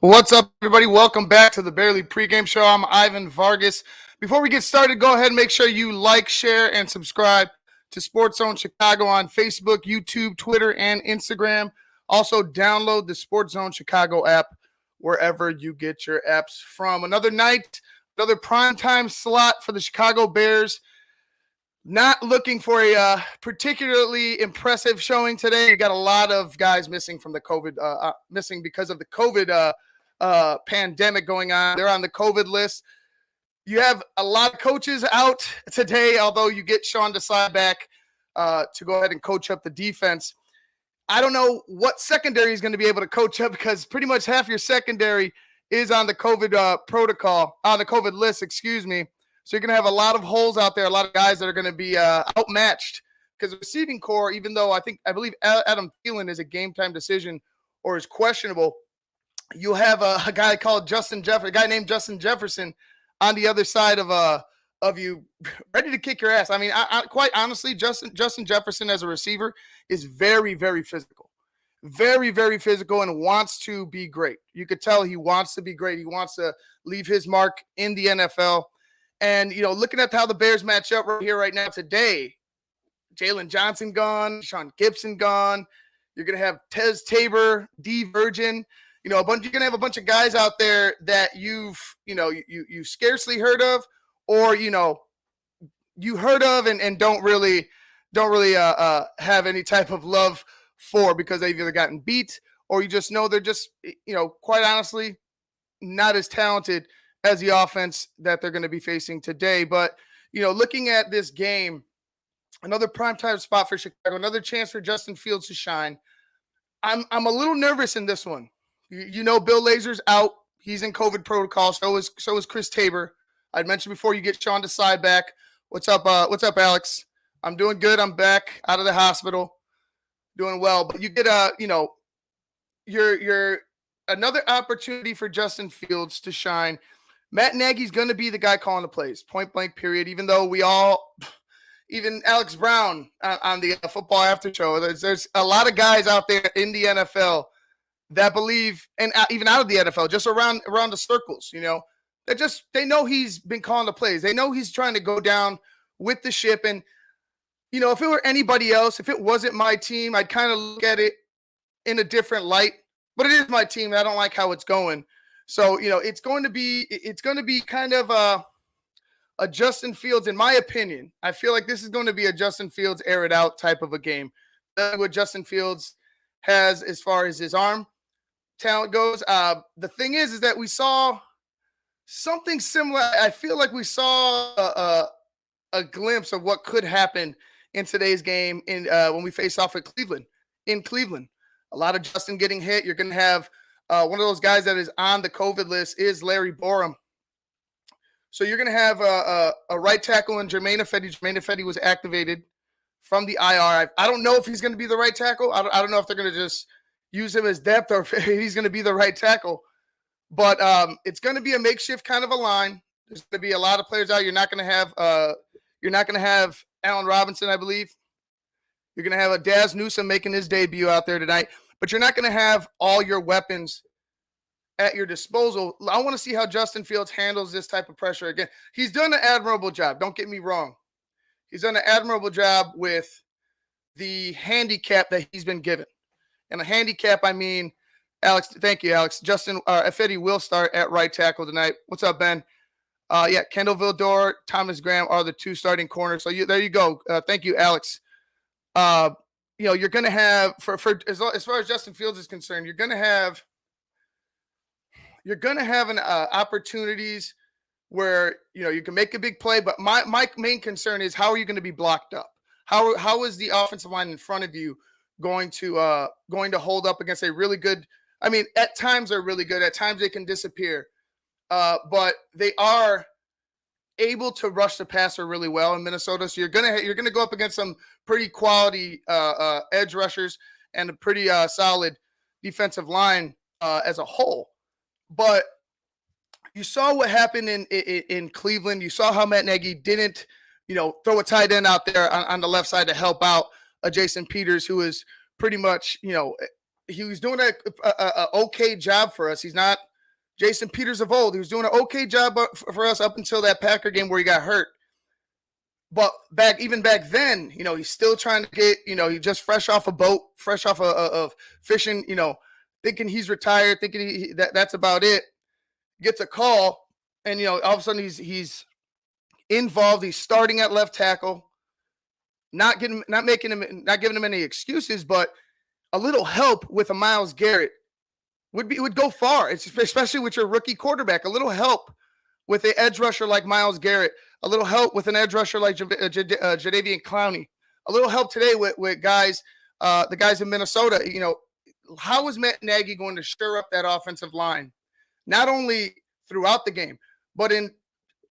What's up, everybody? Welcome back to the Barely Pregame Show. I'm Ivan Vargas. Before we get started, go ahead and make sure you like, share, and subscribe to Sports Zone Chicago on Facebook, YouTube, Twitter, and Instagram. Also, download the Sports Zone Chicago app wherever you get your apps from. Another night, another primetime slot for the Chicago Bears. Not looking for a particularly impressive showing today. You got a lot of guys missing from the COVID, missing because of the COVID pandemic going on. They're on the COVID list. You have a lot of coaches out today, although you get Sean Desai back to go ahead and coach up the defense. I don't know what secondary is going to be able to coach up because pretty much half your secondary is on the COVID protocol, on the COVID list, excuse me. So you're going to have a lot of holes out there, a lot of guys that are going to be outmatched because the receiving core, even though I believe Adam Thielen is a game-time decision or is questionable, you have a guy named Justin Jefferson on the other side of you, ready to kick your ass. I mean, I quite honestly, Justin Jefferson as a receiver is very, very physical. Very, very physical and wants to be great. You could tell he wants to be great. He wants to leave his mark in the NFL. And, looking at how the Bears match up right here, right now, today, Jalen Johnson gone, Sean Gibson gone. You're going to have Tez Tabor, D Virgin. You're going to have a bunch of guys out there that you scarcely heard of, or, you heard of and don't really have any type of love for because they've either gotten beat or you just know they're just, quite honestly, not as talented as the offense that they're going to be facing today. But, looking at this game, another primetime spot for Chicago, another chance for Justin Fields to shine. I'm a little nervous in this one. Bill Lazor's out. He's in COVID protocol. So is Chris Tabor. I'd mentioned before you get Sean Desai back. What's up, Alex? I'm doing good. I'm back out of the hospital. Doing well. But you get you're another opportunity for Justin Fields to shine. Matt Nagy's going to be the guy calling the plays, point blank, period. Even though even Alex Brown on the Football After Show, there's a lot of guys out there in the NFL that believe, and even out of the NFL, just around the circles, they know he's been calling the plays. They know he's trying to go down with the ship. And, if it were anybody else, if it wasn't my team, I'd kind of look at it in a different light. But it is my team, and I don't like how it's going. So, it's going to be kind of a Justin Fields, in my opinion. I feel like this is going to be a Justin Fields air it out type of a game. That's what Justin Fields has as far as his arm talent goes. The thing is that we saw something similar. I feel like we saw a glimpse of what could happen in today's game when we face off at Cleveland. In Cleveland, a lot of Justin getting hit. You're going to have one of those guys that is on the COVID list is Larry Borum. So you're going to have a right tackle in Jermaine Ifedi. Jermaine Ifedi was activated from the IR. I don't know if he's going to be the right tackle. I don't know if they're going to just use him as depth or if he's going to be the right tackle. But it's going to be a makeshift kind of a line. There's going to be a lot of players out. You're not going to have Allen Robinson, I believe. You're going to have a Daz Newsome making his debut out there tonight. But you're not going to have all your weapons at your disposal. I want to see how Justin Fields handles this type of pressure again. He's done an admirable job. Don't get me wrong. He's done an admirable job with the handicap that he's been given. And a handicap, I mean, Alex, thank you, Alex. Justin Ifedi will start at right tackle tonight. What's up, Ben? Kendall Vildor, Thomas Graham are the two starting corners. So there you go. Thank you, Alex. You're going to have for as far as Justin Fields is concerned, you're going to have an opportunities where you can make a big play. But my main concern is how are you going to be blocked up? How is the offensive line in front of you going to hold up against a really good? I mean, at times they're really good. At times they can disappear, but they are able to rush the passer really well in Minnesota. So you're gonna go up against some pretty quality edge rushers and a pretty solid defensive line as a whole. But you saw what happened in Cleveland. You saw how Matt Nagy didn't, throw a tight end out there on the left side to help out Jason Peters, who is pretty much, he was doing a okay job for us. He's not Jason Peters of old. He was doing an okay job for us up until that Packer game where he got hurt. But even back then, he's still trying to get, he just fresh off a boat, fresh off of fishing, thinking he's retired, thinking that's about it. Gets a call, and all of a sudden he's involved. He's starting at left tackle, not giving him any excuses, but a little help with a Myles Garrett would go far. It's especially with your rookie quarterback. A little help with an edge rusher like Myles Garrett, a little help with an edge rusher like Jadeveon Clowney, a little help today with guys, the guys in Minnesota. How is Matt Nagy going to stir up that offensive line, not only throughout the game, but in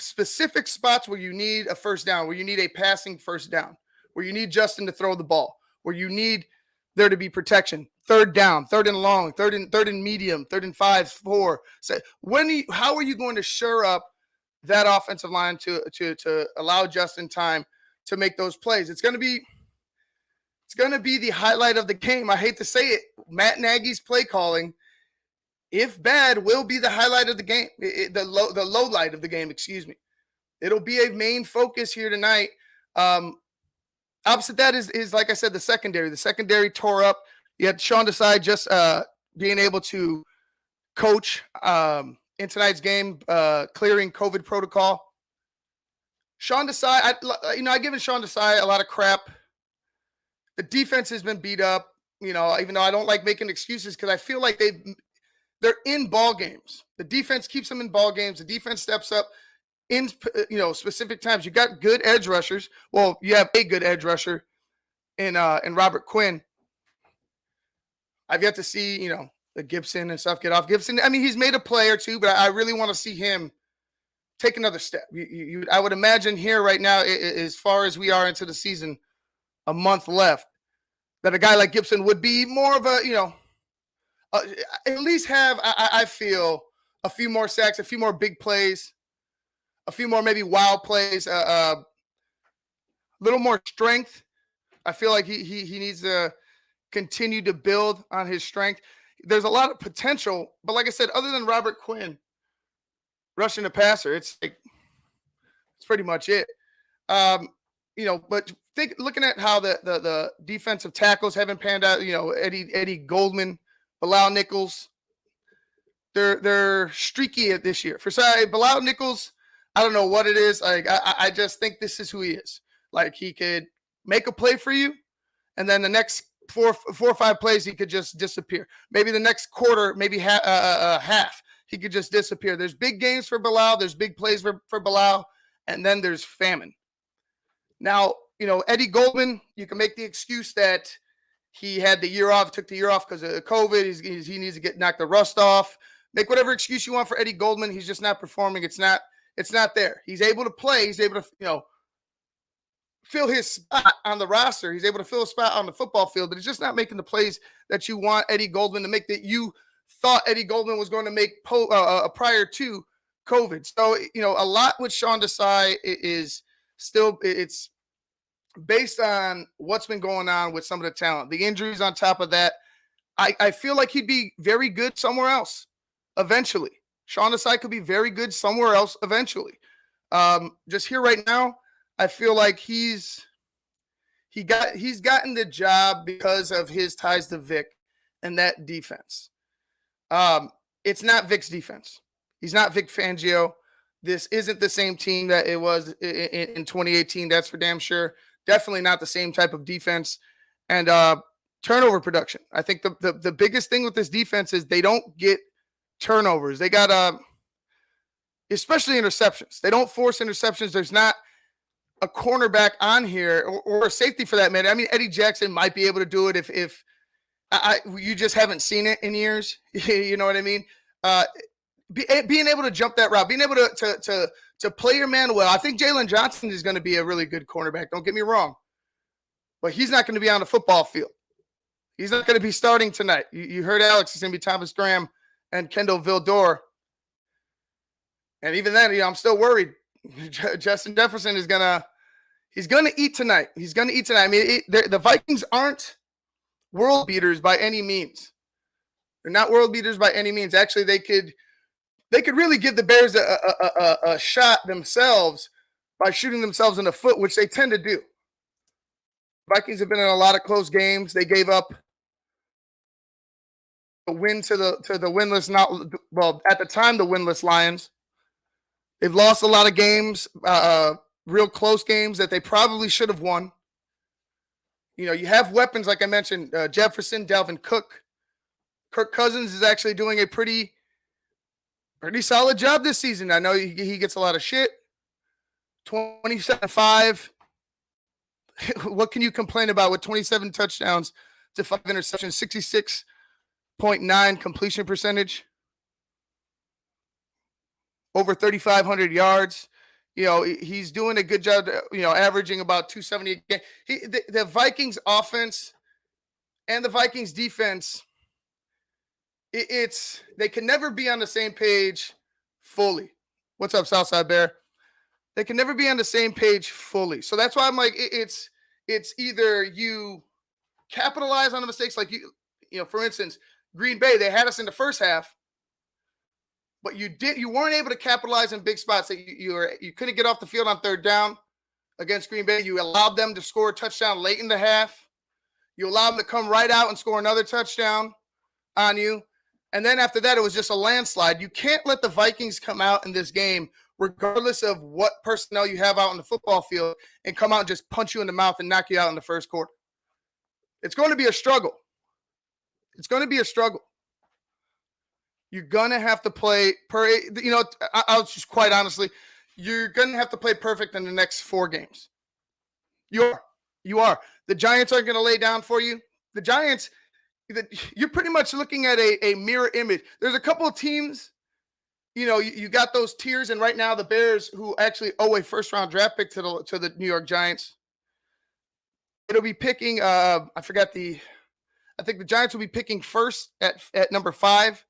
specific spots where you need a first down, where you need a passing first down, where you need Justin to throw the ball, where you need there to be protection, third down, third and long, third and medium, third and 5, 4. So how are you going to shore up that offensive line to allow Justin time to make those plays? It's going to be the highlight of the game. I hate to say it. Matt Nagy's play calling, if bad, will be the highlight of the game, the low light of the game, excuse me. It'll be a main focus here tonight. Opposite that is, like I said, the secondary. The secondary tore up. You had Sean Desai just being able to coach in tonight's game, clearing COVID protocol. Sean Desai, I've given Sean Desai a lot of crap. The defense has been beat up, even though I don't like making excuses because I feel like they're in ball games. The defense keeps them in ball games. The defense steps up in specific times. You got good edge rushers. Well, you have a good edge rusher in Robert Quinn. I've yet to see, the Gibson and stuff get off. Gibson, he's made a play or two, but I really want to see him take another step. I would imagine here right now, as far as we are into the season, a month left, that a guy like Gibson would be more of a, at least have, I feel, a few more sacks, a few more big plays, a few more maybe wild plays, a little more strength. I feel like he needs to continue to build on his strength. There's a lot of potential, but like I said, other than Robert Quinn rushing the passer, it's pretty much it. But looking at how the defensive tackles haven't panned out, Eddie Goldman, Bilal Nichols, they're streaky at this year. Bilal Nichols, I don't know what it is. Like I just think this is who he is. Like he could make a play for you, and then the next four or five plays he could just disappear. Maybe the next quarter, maybe half, he could just disappear. There's big games for Bilal. There's big plays for Bilal, and then there's famine. Now, Eddie Goldman, you can make the excuse that he had the year off, took the year off because of COVID. He needs to knock the rust off. Make whatever excuse you want for Eddie Goldman. He's just not performing. It's not there. He's able to play. He's able to, fill his spot on the roster. He's able to fill a spot on the football field, but he's just not making the plays that you want Eddie Goldman to make, that you thought Eddie Goldman was going to make prior to COVID. So, a lot with Sean Desai is still, it's based on what's been going on with some of the talent. The injuries on top of that, I feel like he'd be very good somewhere else eventually. Sean Desai could be very good somewhere else eventually. Just here right now, I feel like he's gotten the job because of his ties to Vic and that defense. It's not Vic's defense. He's not Vic Fangio. This isn't the same team that it was in 2018. That's for damn sure. Definitely not the same type of defense. And turnover production. I think the biggest thing with this defense is they don't get turnovers. They got especially interceptions. They don't force interceptions. There's not a cornerback on here or a safety for that matter. Eddie Jackson might be able to do it if you just haven't seen it in years. You know what I mean? Being able to jump that route, being able to play your man well. I think Jalen Johnson is going to be a really good cornerback. Don't get me wrong, but he's not going to be on the football field. He's not going to be starting tonight. You heard Alex is going to be Thomas Graham and Kendall Vildor. And even then, I'm still worried. Justin Jefferson is he's gonna eat tonight. He's gonna eat tonight. The Vikings aren't world beaters by any means. They're not world beaters by any means. Actually, they could they could really give the Bears a shot themselves by shooting themselves in the foot, which they tend to do. Vikings have been in a lot of close games. They gave up a win to the winless, not well at the time the winless Lions. They've lost a lot of games, real close games that they probably should have won. You know, you have weapons like I mentioned, Jefferson, Dalvin Cook. Kirk Cousins is actually doing a pretty solid job this season. I know he gets a lot of shit. 27-5. What can you complain about with 27 touchdowns to 5 interceptions, 66.9 completion percentage, over 3,500 yards. You know, he's doing a good job, you know, averaging about 270 a game. The Vikings offense and the Vikings defense, they can never be on the same page fully. What's up, Southside Bear? They can never be on the same page fully. So that's why I'm like, it's either you capitalize on the mistakes, like you know, for instance, Green Bay, they had us in the first half, but you weren't able to capitalize in big spots. That you couldn't get off the field on third down against Green Bay. You allowed them to score a touchdown late in the half. You allowed them to come right out and score another touchdown on you. And then after that, it was just a landslide. You can't let the Vikings come out in this game, regardless of what personnel you have out on the football field, and come out and just punch you in the mouth and knock you out in the first quarter. It's going to be a struggle. It's going to be a struggle. You're going to have to play I'll just quite honestly, you're going to have to play perfect in the next 4 games. You are. The Giants aren't going to lay down for you. The Giants, you're pretty much looking at a mirror image. There's a couple of teams, you know, you got those tiers, and right now the Bears, who actually owe a first-round draft pick to the New York Giants, it'll be picking, I think the Giants will be picking first at number 5,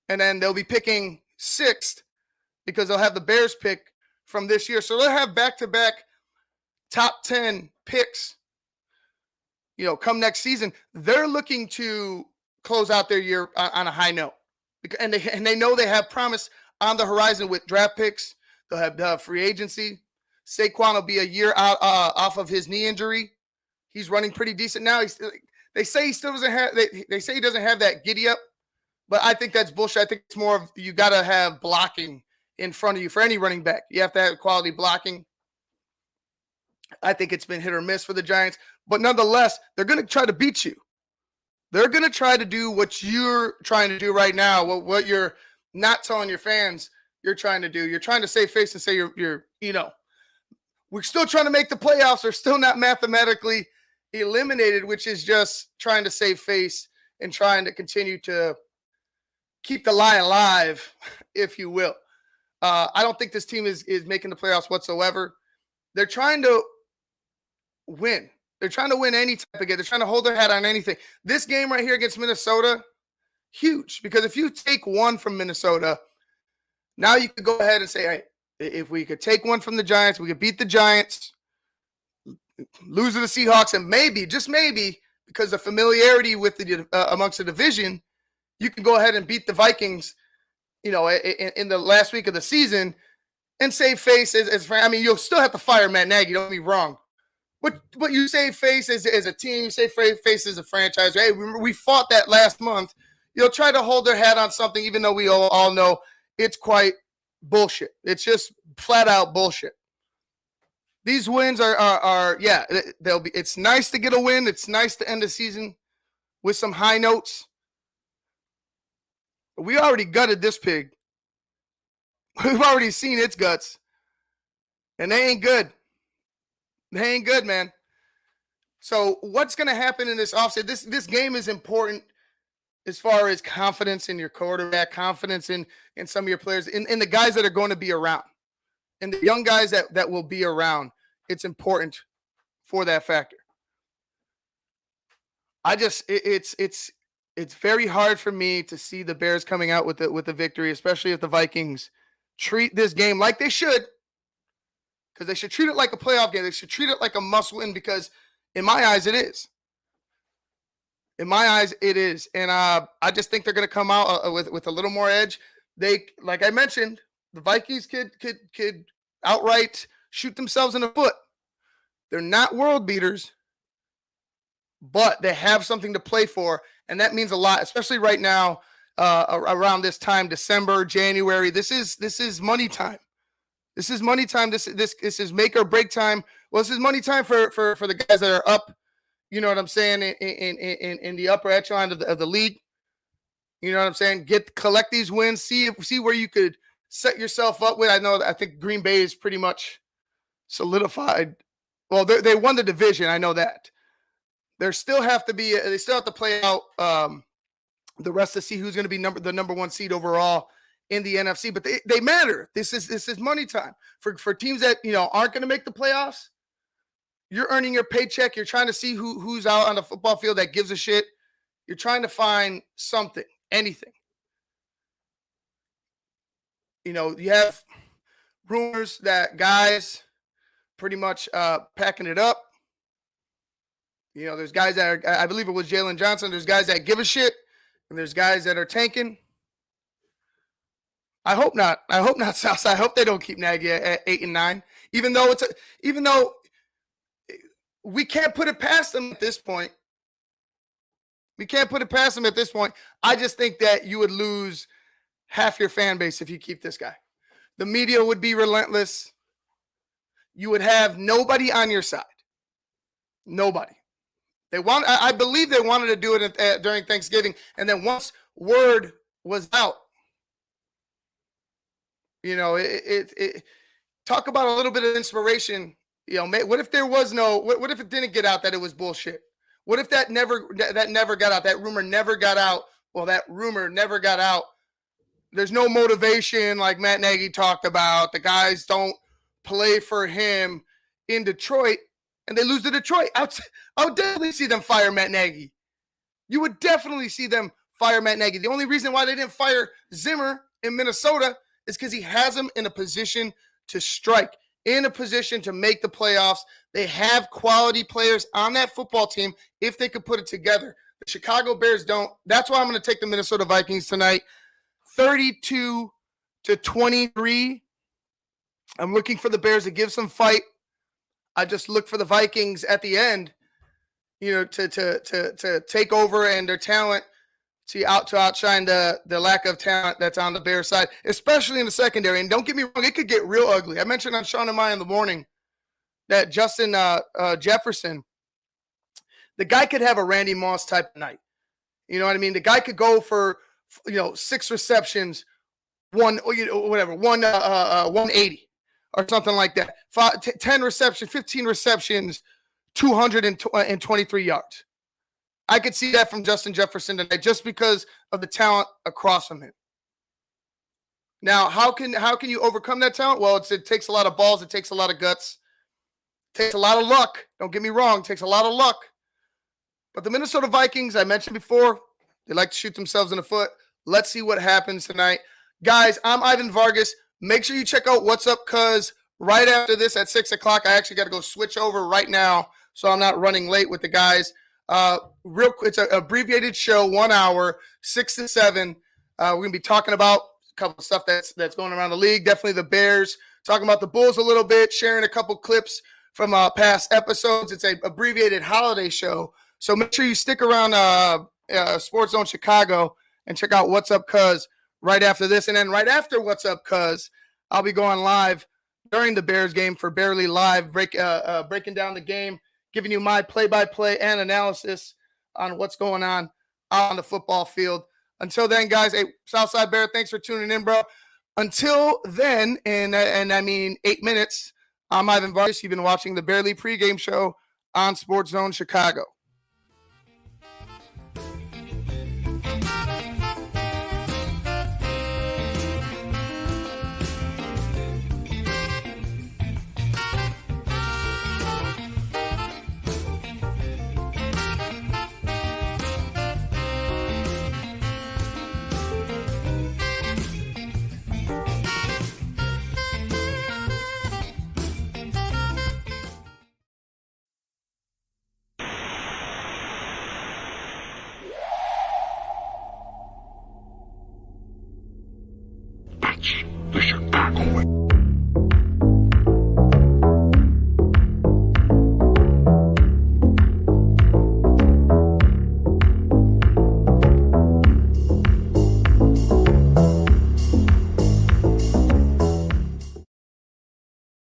and then they'll be picking 6th because they'll have the Bears pick from this year. So they'll have back-to-back top 10 picks, you know, come next season. They're looking to close out their year on a high note. And they know they have promise on the horizon with draft picks. They'll have free agency. Saquon will be a year out off of his knee injury. He's running pretty decent now. They say he still doesn't have. They say he doesn't have that giddy up, but I think that's bullshit. I think it's more of you got to have blocking in front of you for any running back. You have to have quality blocking. I think it's been hit or miss for the Giants, but nonetheless, they're going to try to beat you. They're going to try to do what you're trying to do right now, what you're not telling your fans you're trying to do. You're trying to save face and say we're still trying to make the playoffs. They're still not mathematically eliminated, which is just trying to save face and trying to continue to keep the lie alive, if you will. I don't think this team is making the playoffs whatsoever. They're trying to win. They're trying to win any type of game. They're trying to hold their hat on anything. This game right here against Minnesota, huge. Because if you take one from Minnesota, now you could go ahead and say, hey, if we could take one from the Giants, we could beat the Giants, lose to the Seahawks, and maybe, just maybe, because of familiarity with the amongst the division, you can go ahead and beat the Vikings, you know, in the last week of the season and save face I mean, you'll still have to fire Matt Nagy, don't be wrong. But you save face as a team, you save face as a franchise. Hey, we fought that last month. You'll try to hold their hat on something, even though we all know it's quite bullshit. It's just flat out bullshit. These wins are they'll be. It's nice to get a win. It's nice to end the season with some high notes. We already gutted this pig. We've already seen its guts, and they ain't good. They ain't good, man. So what's going to happen in this offseason? This game is important as far as confidence in your quarterback, confidence in some of your players, in the guys that are going to be around, and the young guys that will be around. It's important for that factor. It's very hard for me to see the Bears coming out with the victory, especially if the Vikings treat this game like they should. Because they should treat it like a playoff game. They should treat it like a must-win because, in my eyes, it is. In my eyes, it is. And I just think they're going to come out with a little more edge. They, like I mentioned, the Vikings could outright shoot themselves in the foot. They're not world beaters, but they have something to play for, and that means a lot, especially right now around this time, December, January. This is money time. This is money time. This is make or break time. Well, this is money time for the guys that are up. You know what I'm saying, in the upper echelon of the league. You know what I'm saying? Collect these wins. See where you could set yourself up with. I think Green Bay is pretty much solidified. Well, they won the division. I know that. They still have to play out the rest to see who's going to be the number one seed overall in the NFC. But they matter. This is money time for teams that aren't going to make the playoffs. You're earning your paycheck. You're trying to see who's out on the football field that gives a shit. You're trying to find something, anything. You have rumors that guys pretty much packing it up. There's guys that are, I believe it was Jalen Johnson. There's guys that give a shit, and there's guys that are tanking. I hope not. Southside. I hope they don't keep Nagy at 8 and 9. Even though we can't put it past them at this point. I just think that you would lose half your fan base if you keep this guy. The media would be relentless. You would have nobody on your side. Nobody. I believe they wanted to do it during Thanksgiving, and then once word was out, talk about a little bit of inspiration. What if there was what if it didn't get out that it was bullshit? What if that never got out? That rumor never got out. Well, that rumor never got out. There's no motivation like Matt Nagy talked about. The guys don't play for him in Detroit, and they lose to Detroit. I would definitely see them fire Matt Nagy. You would definitely see them fire Matt Nagy. The only reason why they didn't fire Zimmer in Minnesota is because he has them in a position to strike, in a position to make the playoffs. They have quality players on that football team if they could put it together. The Chicago Bears don't. That's why I'm going to take the Minnesota Vikings tonight, 32-23. I'm looking for the Bears to give some fight. I just look for the Vikings at the end, to take over and their talent to outshine the lack of talent that's on the Bears side, especially in the secondary. And don't get me wrong, it could get real ugly. I mentioned on Sean and Maya in the morning that Justin Jefferson, the guy could have a Randy Moss type of night. You know what I mean? The guy could go for 6 receptions, 180. Or something like that. 10 receptions, 15 receptions, 223 yards. I could see that from Justin Jefferson tonight just because of the talent across from him. Now, how can you overcome that talent? Well, it takes a lot of balls. It takes a lot of guts. It takes a lot of luck. Don't get me wrong. It takes a lot of luck. But the Minnesota Vikings, I mentioned before, they like to shoot themselves in the foot. Let's see what happens tonight. Guys, I'm Ivan Vargas. Make sure you check out What's Up, Cuz right after this at 6 o'clock. I actually got to go switch over right now so I'm not running late with the guys. Real quick, it's an abbreviated show, 1 hour, 6 to 7. We're going to be talking about a couple of stuff that's going around the league. Definitely the Bears, talking about the Bulls a little bit, sharing a couple clips from past episodes. It's an abbreviated holiday show. So make sure you stick around Sports Zone Chicago and check out What's Up, Cuz right after this. And then right after What's Up, Cuz, I'll be going live during the Bears game for Barely Live, breaking down the game, giving you my play-by-play and analysis on what's going on the football field. Until then, guys, hey, Southside Bear, thanks for tuning in, bro. Until then, and I mean 8 minutes, I'm Ivan Vargas. You've been watching the Barely pregame show on Sports Zone Chicago.